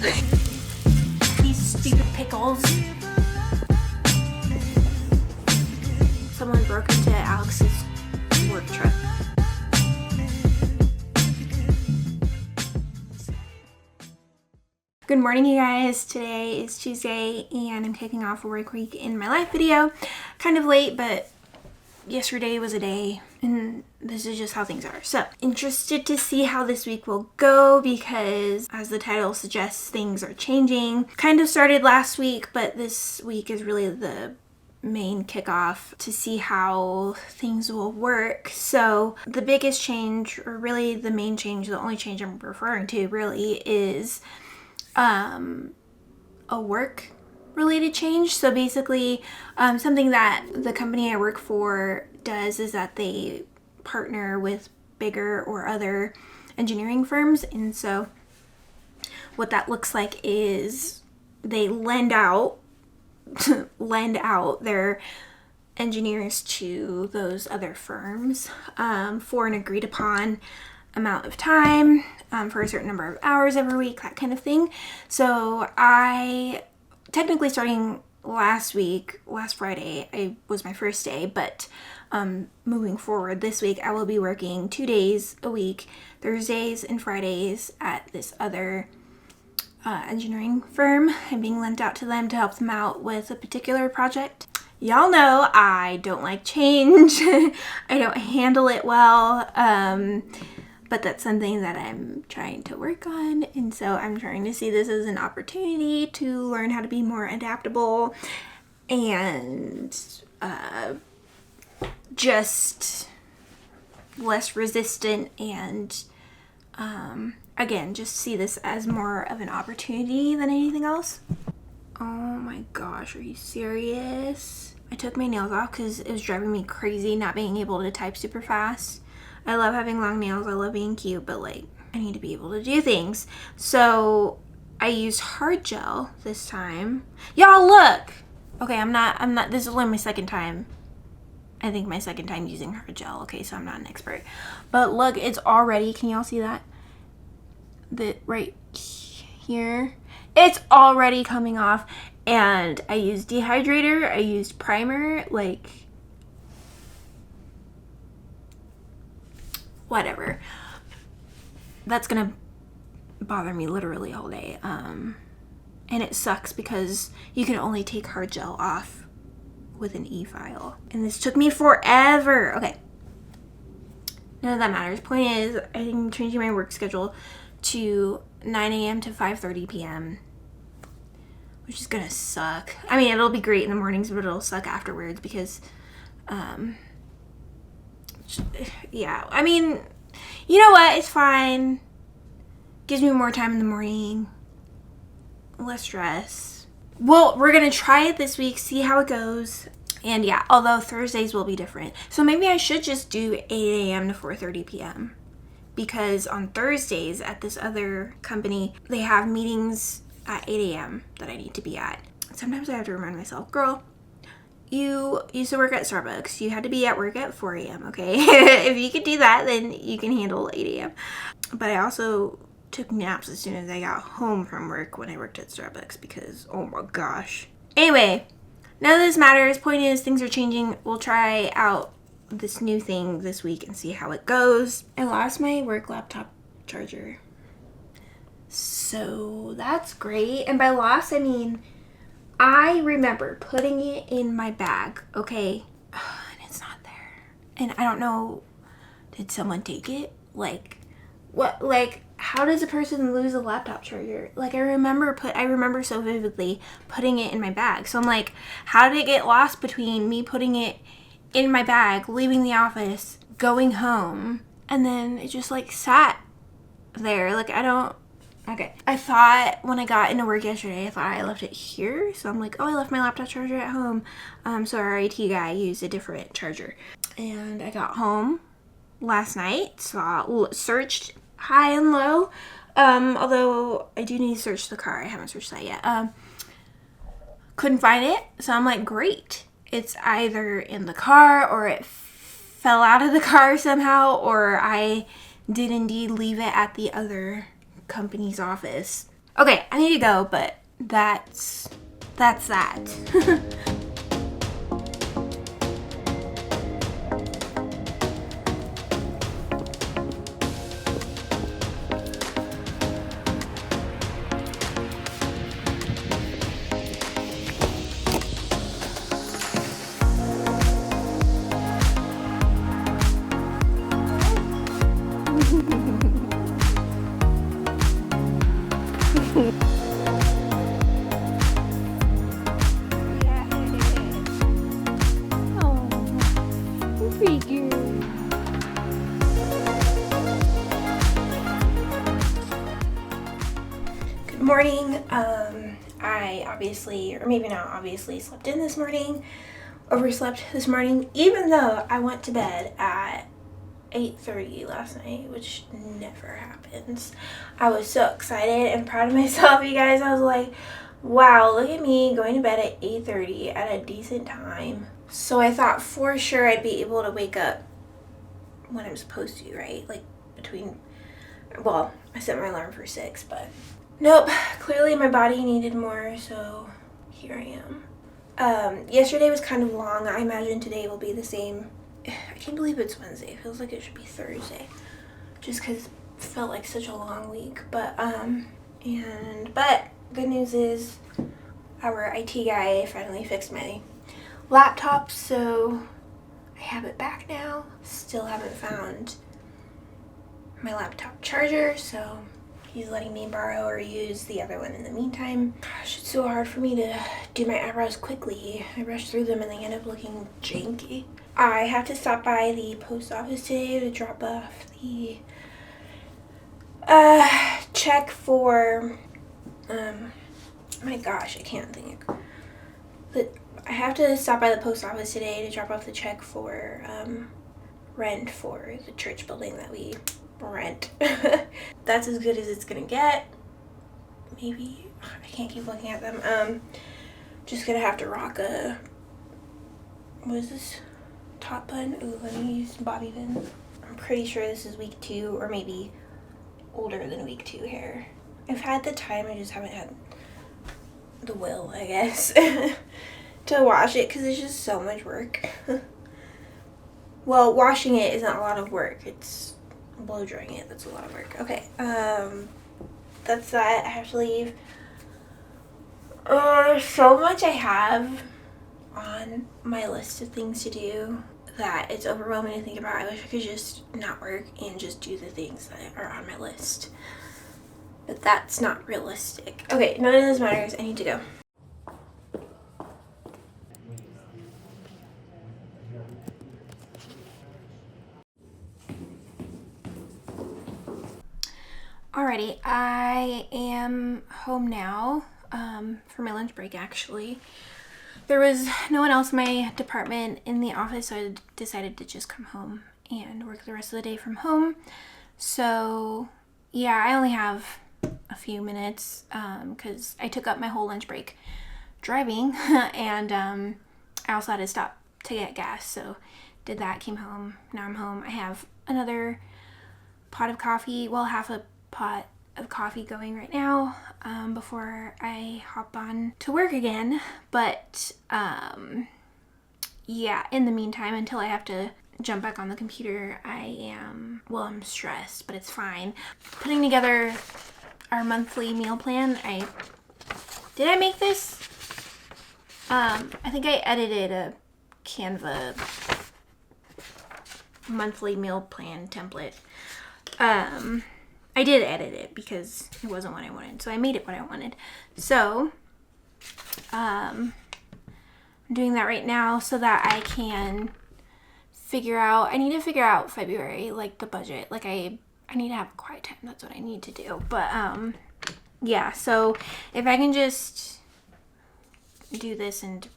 These stupid pickles. Someone broke into Alex's work truck. Good morning, you guys. Today is Tuesday and I'm kicking off a work week in my life video. Kind of late, but yesterday was a day and this is just how things are. So, interested to see how this week will go because as the title suggests, things are changing. Kind of started last week, but this week is really the main kickoff to see how things will work. So the biggest change, or really the main change, the only change I'm referring to really is a work related change. So basically something that the company I work for does is that they partner with bigger or other engineering firms, and so what that looks like is they lend out their engineers to those other firms for an agreed upon amount of time, for a certain number of hours every week, that kind of thing. So I technically starting last Friday, it was my first day, but moving forward this week, I will be working 2 days a week, Thursdays and Fridays at this other engineering firm. I'm being lent out to them to help them out with a particular project. Y'all know I don't like change. I don't handle it well, but that's something that I'm trying to work on, and so I'm trying to see this as an opportunity to learn how to be more adaptable and just less resistant, and again, just see this as more of an opportunity than anything else. Oh my gosh, are you serious? I took my nails off because it was driving me crazy not being able to type super fast. I love having long nails, I love being cute, but like, I need to be able to do things. So I used hard gel this time. Y'all look! Okay, I'm not, this is only my second time. I think my second time using hard gel. Okay, so I'm not an expert. But look, it's already, can y'all see that? Right here, it's already coming off. And I used dehydrator, I used primer, like whatever. That's gonna bother me literally all day. And it sucks because you can only take hard gel off with an e-file, and this took me forever. Okay, none of that matters. Point is, I'm changing my work schedule to 9 a.m. to 5:30 p.m. which is gonna suck. I mean, it'll be great in the mornings, but it'll suck afterwards because, yeah. I mean, you know what? It's fine. Gives me more time in the morning. Less stress. Well, we're gonna try it this week, see how it goes. And yeah, although Thursdays will be different. So maybe I should just do 8 a.m. to 4:30 p.m. because on Thursdays at this other company, they have meetings at 8 a.m. that I need to be at. Sometimes I have to remind myself, girl, you used to work at Starbucks. You had to be at work at 4 a.m., okay? If you could do that, then you can handle 8 a.m. But I also took naps as soon as I got home from work when I worked at Starbucks because, oh my gosh. Anyway, none of this matters. Point is, things are changing. We'll try out this new thing this week and see how it goes. I lost my work laptop charger. So that's great. And by loss, I mean, I remember putting it in my bag, okay? And it's not there. And I don't know, did someone take it? Like, what, like, how does a person lose a laptop charger? Like, I remember so vividly putting it in my bag. So I'm like, how did it get lost between me putting it in my bag, leaving the office, going home, and then it just like sat there? Like, okay. I thought when I got into work yesterday, I thought I left it here. So I'm like, oh, I left my laptop charger at home. So our IT guy used a different charger. And I got home last night, searched high and low. Although I do need to search the car. I haven't searched that yet. Couldn't find it. So I'm like, great. It's either in the car or it fell out of the car somehow, or I did indeed leave it at the other company's office. Okay, I need to go, but that's that. Good morning. I obviously, or maybe not obviously, slept in this morning, overslept this morning, even though I went to bed at 8:30 last night, which never happens. I was so excited and proud of myself, you guys. I was like, wow, look at me going to bed at 8:30 at a decent time. So I thought for sure I'd be able to wake up when I'm supposed to, right? Like between, well, I set my alarm for 6, but nope, clearly my body needed more, so here I am. Yesterday was kind of long. I imagine today will be the same. I can't believe it's Wednesday. It feels like it should be Thursday, just because it felt like such a long week. But good news is our IT guy finally fixed my laptop, so I have it back now. Still haven't found my laptop charger, so he's letting me borrow or use the other one in the meantime. Gosh, it's so hard for me to do my eyebrows quickly. I rush through them and they end up looking janky. I have to stop by the post office today to drop off the check for, my gosh, I can't think. I have to stop by the post office today to drop off the check for rent for the church building that we rent. That's as good as it's gonna get. Maybe. I can't keep looking at them. Just gonna have to rock a, what is this? Top bun? Ooh, let me use bobby pin. I'm pretty sure this is week 2 or maybe older than week 2 hair. I've had the time, I just haven't had the will, I guess, to wash it because it's just so much work. Well, washing it isn't a lot of work. It's blow drying it that's a lot of work. Okay, that's that. I have to leave. There's so much I have on my list of things to do that it's overwhelming to think about. I wish I could just not work and just do the things that are on my list, but that's not realistic. Okay, none of this matters. I need to go. Alrighty, I am home now for my lunch break, actually. There was no one else in my department in the office, so I decided to just come home and work the rest of the day from home. So, yeah, I only have a few minutes because I took up my whole lunch break driving, and I also had to stop to get gas, so did that, came home. Now I'm home. I have another pot of coffee, well, half a pot of coffee going right now before I hop on to work again. But yeah, in the meantime, until I have to jump back on the computer, I'm stressed, but it's fine. Putting together our monthly meal plan. Did I make this? I think I edited a Canva monthly meal plan template. I did edit it because it wasn't what I wanted, so I made it what I wanted. So, I'm doing that right now so that I can I need to figure out February, like the budget. Like I need to have a quiet time. That's what I need to do. But, yeah, so if I can just do this and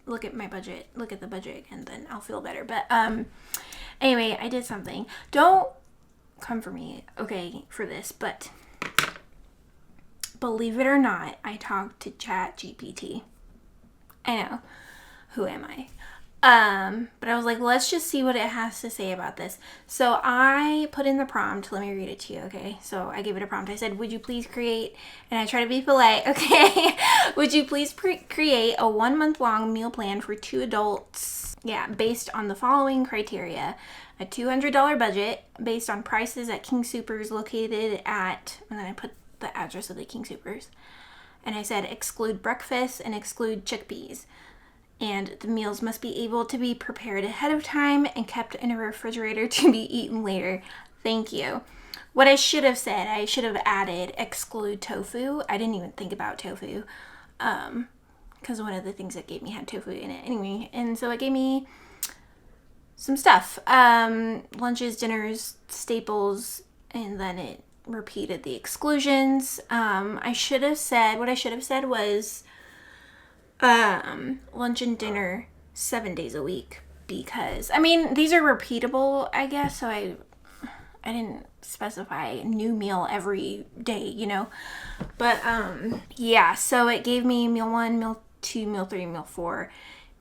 look at my budget, look at the budget, and then I'll feel better. But, anyway, I did something. Don't come for me, okay, for this, but believe it or not, I talked to chatgpt. I know, who am I? But I was like, let's just see what it has to say about this. So I put in the prompt. Let me read it to you, okay? So I gave it a prompt. I said, would you please create, and I try to be polite, okay? Would you please create a 1 month long meal plan for 2 adults? Yeah, based on the following criteria. A $200 budget based on prices at King Soopers located at, and then I put the address of the King Soopers. And I said, exclude breakfast and exclude chickpeas. And the meals must be able to be prepared ahead of time and kept in a refrigerator to be eaten later. Thank you. What I should have said, I should have added exclude tofu. I didn't even think about tofu because one of the things it gave me had tofu in it anyway. And so it gave me some stuff. Lunches, dinners, staples, and then it repeated the exclusions. What I should have said was lunch and dinner 7 days a week, because I mean these are repeatable, I guess, so I didn't specify a new meal every day, you know. But yeah, so it gave me meal 1, meal 2, meal 3, meal 4,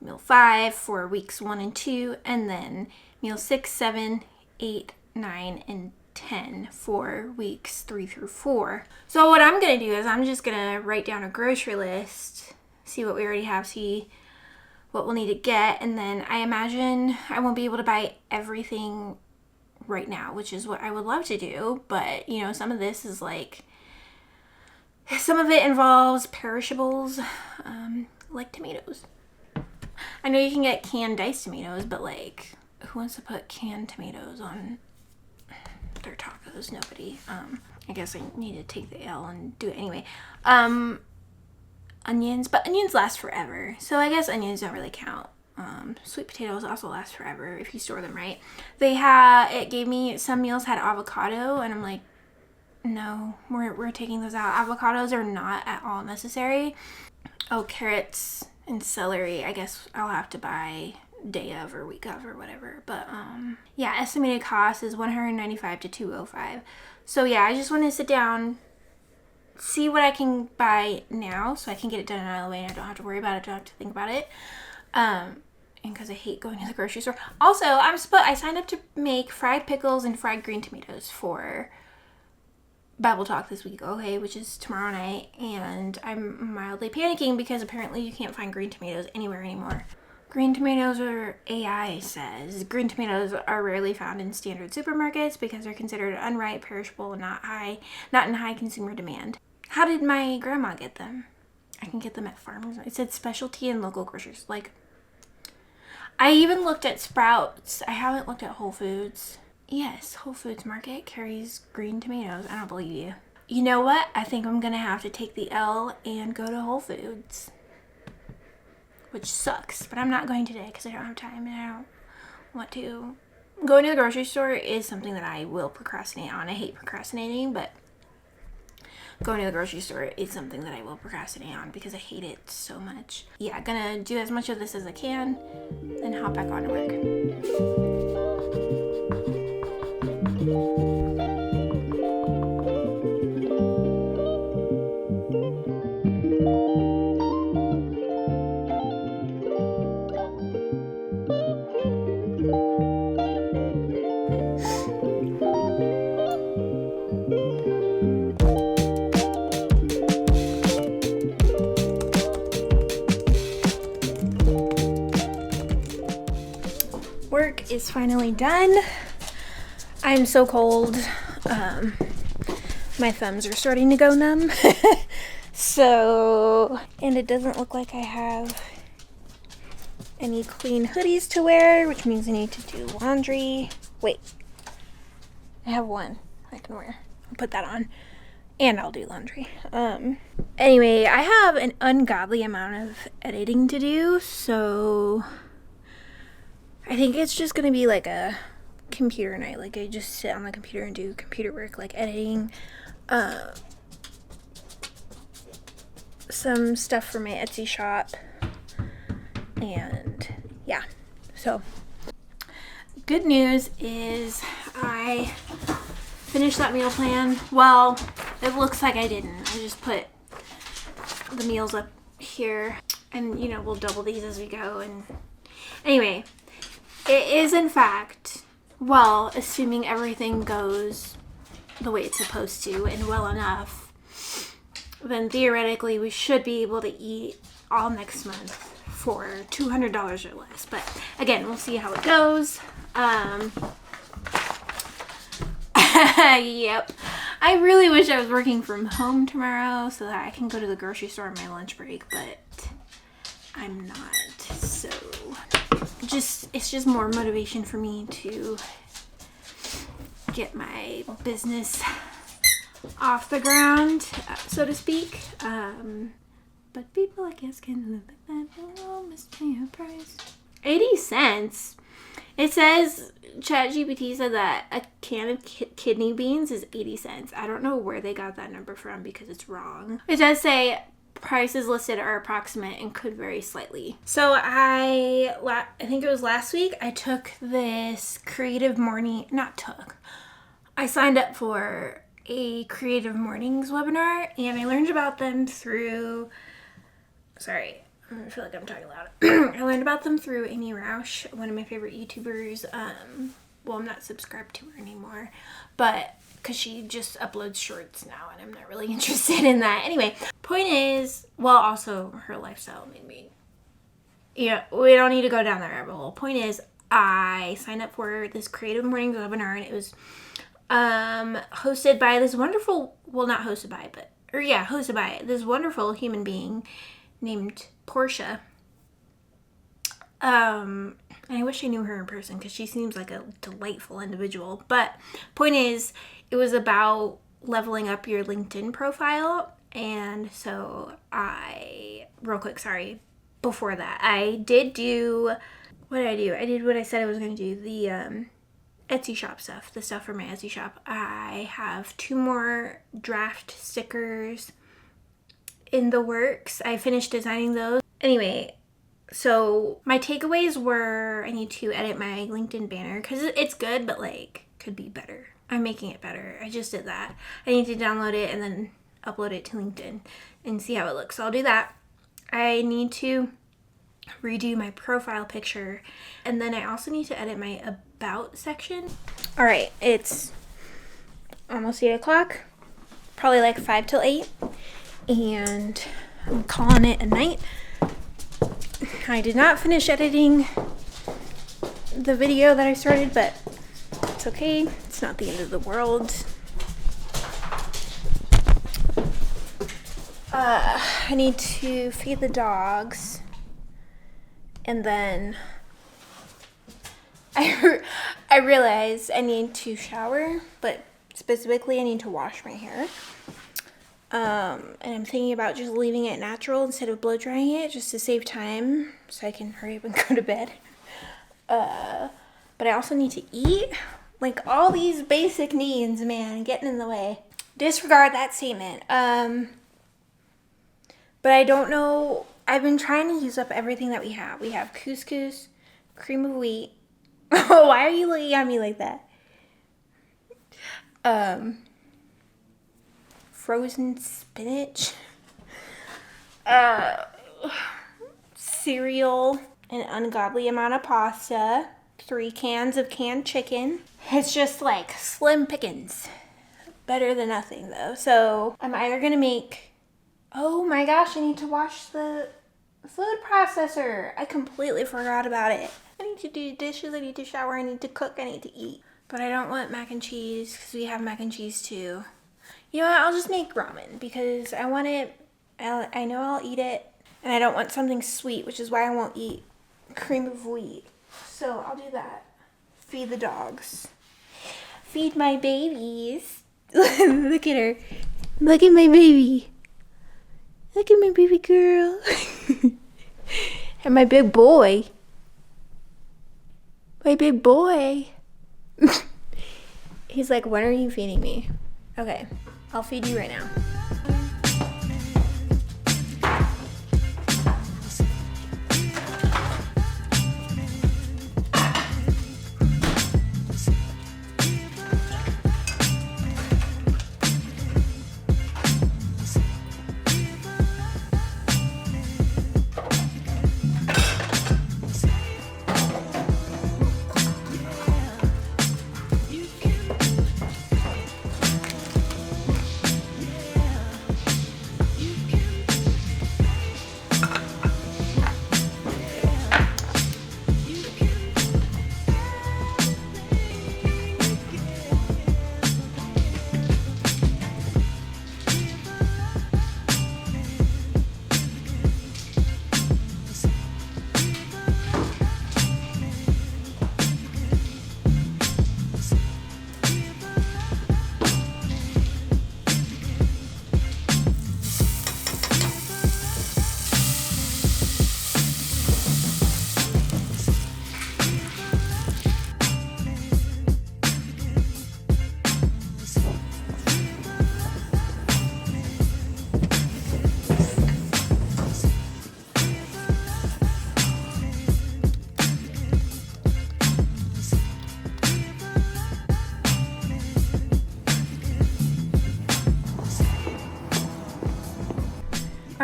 meal 5 for weeks 1 and 2, and then meal 6, 7, 8, 9, and 10 for weeks 3 through 4. So what I'm gonna do is I'm just gonna write down a grocery list, see what we already have, see what we'll need to get, and then I imagine I won't be able to buy everything right now, which is what I would love to do, but you know, some of this is like, some of it involves perishables, like tomatoes. I know you can get canned diced tomatoes, but like, who wants to put canned tomatoes on their tacos? Nobody. I guess I need to take the L and do it anyway. Onions, but onions last forever, so I guess onions don't really count. Sweet potatoes also last forever if you store them right. It gave me, some meals had avocado, and I'm like, no, we're taking those out. Avocados are not at all necessary. Oh, carrots and celery, I guess I'll have to buy day of or week of or whatever. But yeah, estimated cost is $195 to $205. So yeah, I just want to sit down, see what I can buy now so I can get it done and out of the way and I don't have to worry about it, don't have to think about it. And because I hate going to the grocery store. Also, I signed up to make fried pickles and fried green tomatoes for Bible Talk this week, okay, which is tomorrow night, and I'm mildly panicking because apparently you can't find green tomatoes anywhere anymore. Green tomatoes, or AI says, green tomatoes are rarely found in standard supermarkets because they're considered unripe, perishable, and not in high consumer demand. How did my grandma get them? I can get them at farmers. It said specialty and local grocers. Like, I even looked at Sprouts. I haven't looked at Whole Foods. Yes, Whole Foods Market carries green tomatoes. I don't believe you. You know what? I think I'm gonna have to take the L and go to Whole Foods. Which sucks, but I'm not going today because I don't have time and I don't want to. Going to the grocery store is something that I will procrastinate on. I hate procrastinating, but going to the grocery store is something that I will procrastinate on because I hate it so much. Yeah, gonna do as much of this as I can and hop back on to work. Work is finally done. I'm so cold. My thumbs are starting to go numb. And it doesn't look like I have any clean hoodies to wear, which means I need to do laundry. Wait, I have one I can wear. I'll put that on and I'll do laundry. Anyway, I have an ungodly amount of editing to do, so I think it's just gonna be like a computer night. Like, I just sit on the computer and do computer work, like editing some stuff for my Etsy shop, and yeah. So good news is I finished that meal plan. Well, it looks like I didn't. I just put the meals up here, and you know, we'll double these as we go, and Anyway, it is in fact, well, assuming everything goes the way it's supposed to and well enough, then theoretically we should be able to eat all next month for $200 or less. But again, we'll see how it goes. Yep. I really wish I was working from home tomorrow so that I can go to the grocery store on my lunch break, but I'm not. So it's just more motivation for me to get my business off the ground, so to speak. But people like us can live like that. They always pay a price. 80 cents. It says, ChatGPT said that a can of kidney beans is 80 cents. I don't know where they got that number from because it's wrong. It does say prices listed are approximate and could vary slightly. So I think it was last week, I took this I signed up for a Creative Mornings webinar, and I learned about them through, I feel like I'm talking loud. I learned about them through Amy Rausch, one of my favorite YouTubers. Well, I'm not subscribed to her anymore, but because she just uploads shorts now, and I'm not really interested in that. Anyway, point is, well, also her lifestyle made me, yeah, we don't need to go down that rabbit hole. Point is, I signed up for this Creative Mornings webinar, and it was hosted by this wonderful, well, not hosted by, but, or yeah, hosted by this wonderful human being named Portia. And I wish I knew her in person because she seems like a delightful individual. But point is, it was about leveling up your LinkedIn profile. And so before that, I did do, what did I do? I did what I said I was going to do, the Etsy shop stuff, the stuff for my Etsy shop. I have 2 more draft stickers in the works. I finished designing those. Anyway, so my takeaways were, I need to edit my LinkedIn banner because it's good, but like could be better. I'm making it better. I just did that. I need to download it and then upload it to LinkedIn and see how it looks. So I'll do that. I need to redo my profile picture, and then I also need to edit my about section. All right, it's almost 8 o'clock, probably like 5 till 8. And I'm calling it a night. I did not finish editing the video that I started, but it's okay. It's not the end of the world. I need to feed the dogs, and then I realized I need to shower, but specifically I need to wash my hair. And I'm thinking about just leaving it natural instead of blow drying it, just to save time so I can hurry up and go to bed. But I also need to eat. Like, all these basic needs, man, getting in the way. Disregard that statement. But I don't know. I've been trying to use up everything that we have. We have couscous, cream of wheat. Oh, why are you looking at me like that? Frozen spinach, cereal, an ungodly amount of pasta, 3 cans of canned chicken. It's just like slim pickings. Better than nothing though. So I'm either gonna make, oh my gosh, I need to wash the food processor. I completely forgot about it. I need to do dishes, I need to shower, I need to cook, I need to eat. But I don't want mac and cheese because we have mac and cheese too. You know what, I'll just make ramen because I want it, I know I'll eat it, and I don't want something sweet, which is why I won't eat cream of wheat. So I'll do that. Feed the dogs. Feed my babies. Look at her. Look at my baby. Look at my baby girl. And my big boy. My big boy. He's like, when are you feeding me? Okay, I'll feed you right now.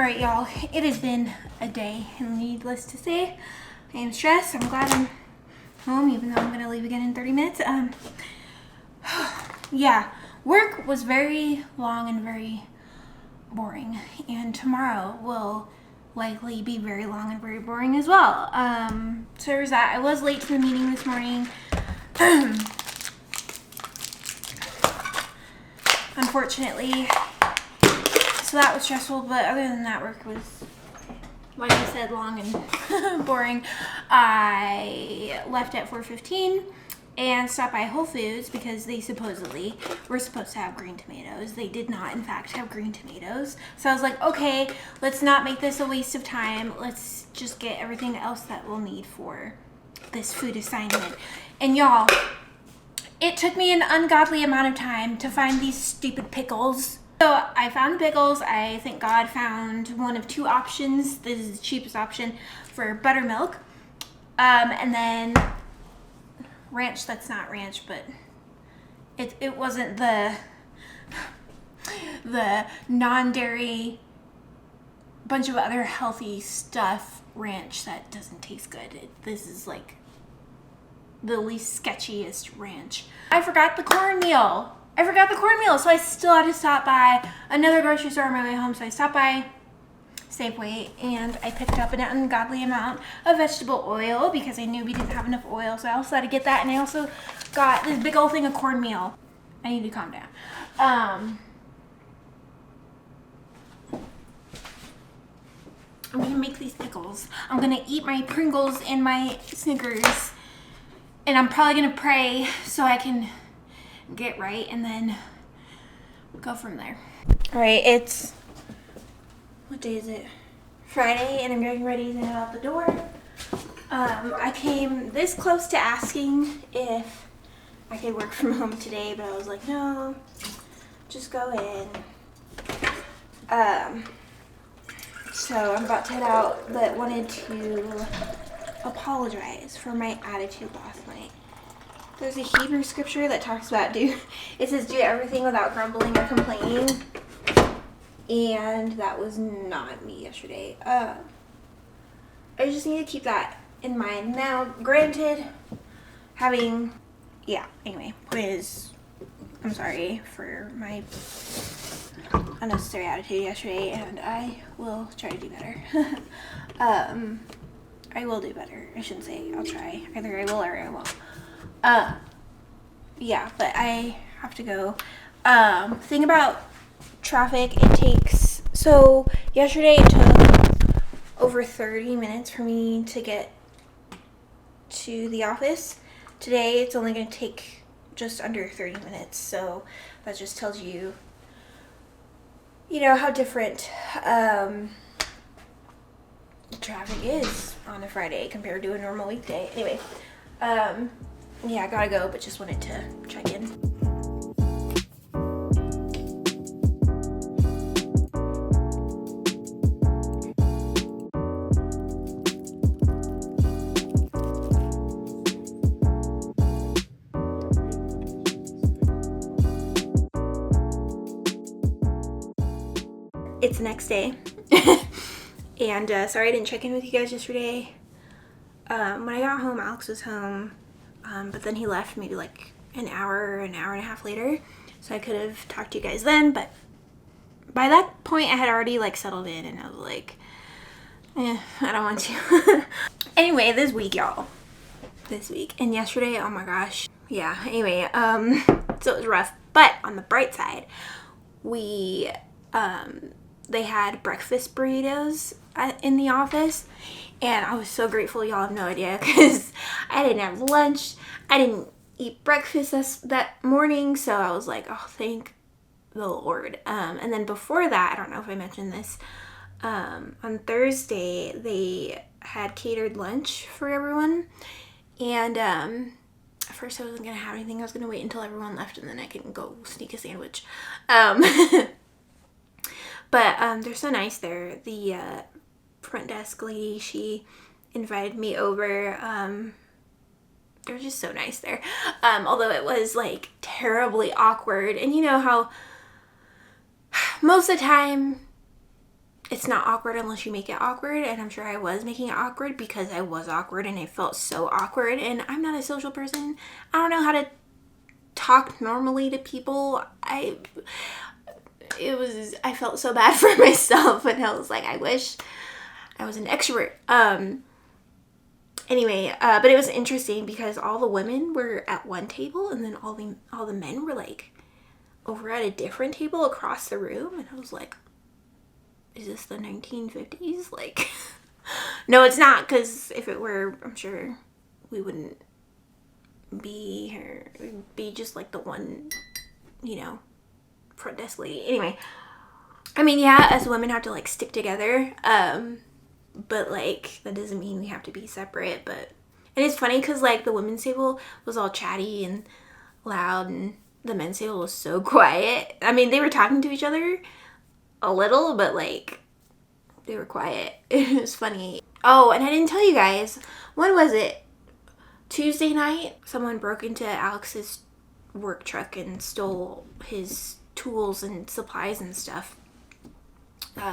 Alright, y'all, it has been a day, and needless to say, I am stressed. I'm glad I'm home, even though I'm going to leave again in 30 minutes. Yeah, work was very long and very boring, and tomorrow will likely be very long and very boring as well. So there's that. I was late to the meeting this morning. Unfortunately, so that was stressful, but other than that, work was, like I said, long and boring. I left at 4:15 and stopped by Whole Foods because they supposedly were supposed to have green tomatoes. They did not, in fact, have green tomatoes. So I was like, okay, let's not make this a waste of time. Let's just get everything else that we'll need for this food assignment. And y'all, it took me an ungodly amount of time to find these stupid pickles. So I found the pickles. I, thank God, found one of two options. This is the cheapest option for buttermilk. And then ranch, that's not ranch, but it wasn't the non-dairy bunch of other healthy stuff ranch that doesn't taste good. This is like the least sketchiest ranch. I forgot the cornmeal. So I still had to stop by another grocery store on my way home. So I stopped by Safeway and I picked up an ungodly amount of vegetable oil because I knew we didn't have enough oil. So I also had to get that, and I also got this big old thing of cornmeal. I need to calm down. I'm gonna make these pickles. I'm gonna eat my Pringles and my Snickers, and I'm probably gonna pray so I can get right and then go from there. All right, it's, what day is it? Friday, and I'm getting ready to head out the door. I came this close to asking if I could work from home today, but I was like, no, just go in. So I'm about to head out, but wanted to apologize for my attitude last night. There's a Hebrew scripture that talks about it says do everything without grumbling or complaining. And that was not me yesterday. I just need to keep that in mind. Now, granted, anyway, quiz. I'm sorry for my unnecessary attitude yesterday, and I will try to do better. I will do better. I shouldn't say I'll try. Either I will or I won't. Yeah, but I have to go. Thing about traffic, so yesterday it took over 30 minutes for me to get to the office. Today it's only going to take just under 30 minutes, so that just tells you, how different traffic is on a Friday compared to a normal weekday. Anyway, yeah, I gotta go, but just wanted to check in. It's the next day. And sorry I didn't check in with you guys yesterday. When I got home, Alex was home, but then he left maybe like an hour and a half later, so I could have talked to you guys then, but by that point I had already like settled in, and I was like, I don't want to. Anyway, this week, and yesterday, oh my gosh, yeah, anyway, so it was rough, but on the bright side, they had breakfast burritos in the office, and I was so grateful. Y'all have no idea, because I didn't have lunch. I didn't eat breakfast that morning, so I was like, oh, thank the Lord. And then before that, I don't know if I mentioned this, on Thursday, they had catered lunch for everyone, and at first I wasn't going to have anything. I was going to wait until everyone left, and then I can go sneak a sandwich. But they're so nice there. The front desk lady, she invited me over. They're just so nice there. Although it was like terribly awkward. And you know how most of the time it's not awkward unless you make it awkward, and I'm sure I was making it awkward because I was awkward and it felt so awkward, and I'm not a social person. I don't know how to talk normally to people. I felt so bad for myself, and I was like, I wish I was an extrovert. Anyway, but it was interesting because all the women were at one table, and then all the men were like over at a different table across the room, and I was like, is this the 1950s? Like, no, it's not, because if it were, I'm sure we wouldn't be here. It would be just like the one, front desk lady. Anyway, I mean, yeah, as women have to like stick together, but like that doesn't mean we have to be separate. But and it's funny because like the women's table was all chatty and loud, and the men's table was so quiet. I mean, they were talking to each other a little, but like they were quiet. It was funny. Oh, and I didn't tell you guys, when was it? Tuesday night, someone broke into Alex's work truck and stole his tools and supplies and stuff.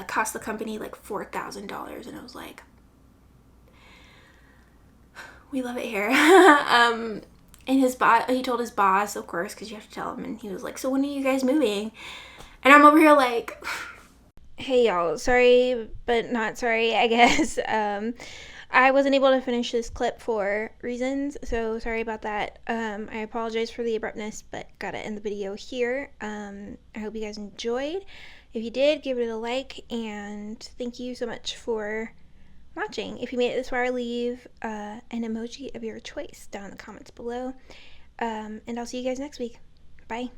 Cost the company like $4,000, and I was like, we love it here. And his boss, he told his boss, of course, because you have to tell him, and he was like, so when are you guys moving? And I'm over here like, hey y'all, sorry but not sorry, I guess. I wasn't able to finish this clip for reasons, so sorry about that. I apologize for the abruptness, but gotta end the video here. I hope you guys enjoyed. If you did, give it a like, and thank you so much for watching. If you made it this far, leave an emoji of your choice down in the comments below. And I'll see you guys next week. Bye.